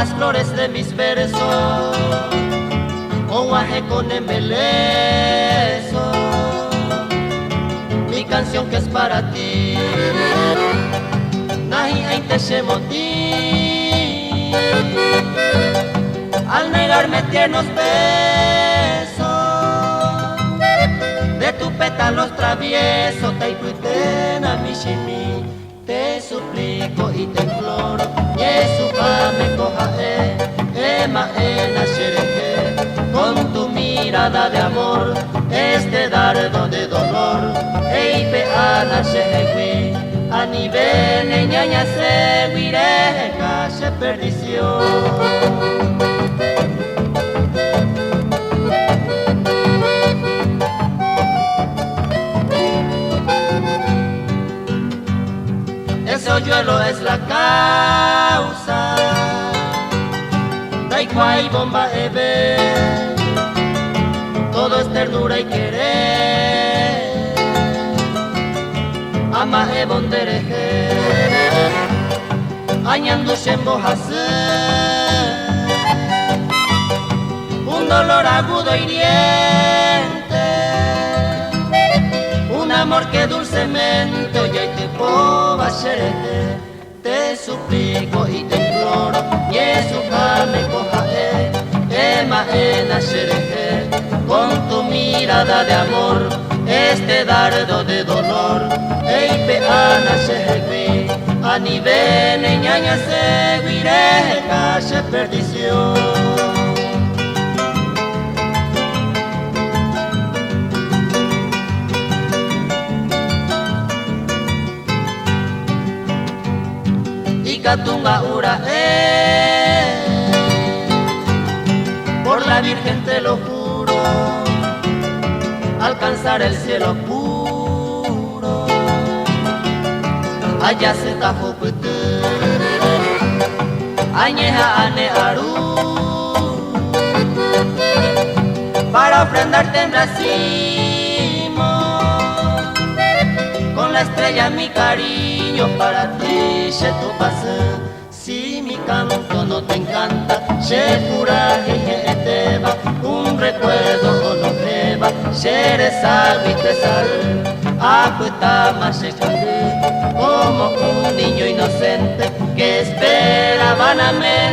las flores de mis versos, un guaje con embeleso, mi canción que es para ti. Nahi ainte shemoti, al negarme tiernos besos, de tu pétalos travieso, taiputena mi shimi, te suplico y te imploro, Yesufa me coja ema ena shereje, con tu mirada de amor, este dardo de dolor, eipe ana shehegui, a nivel ñaña seguiré calle perdición. Ese hoyuelo es la causa, Daikwai bomba ebe, todo es ternura y querer, ama ebondereje, añando shembo hasu, un dolor agudo hiriente, un amor que dulcemente oye y te poba sherete, te suplico y te imploro, Yesuka me coja ema ena shereje, con tu mirada de amor, este dardo de dolor, eipe ana shehegui, a nivel ñaña seguiré calle perdición. Ikatunga ura por la Virgen te lo juro, alcanzar el cielo puro, allá se tajuputu, añeja ane aru, para ofrendarte en racimo, con la estrella mi cariño para ti, se tu pase. Si mi canto no te encanta, Shekura Jejeteba, un recuerdo o no jeba, Sherezal Vitesal, Akutama Shekande, como un niño inocente que espera vanamente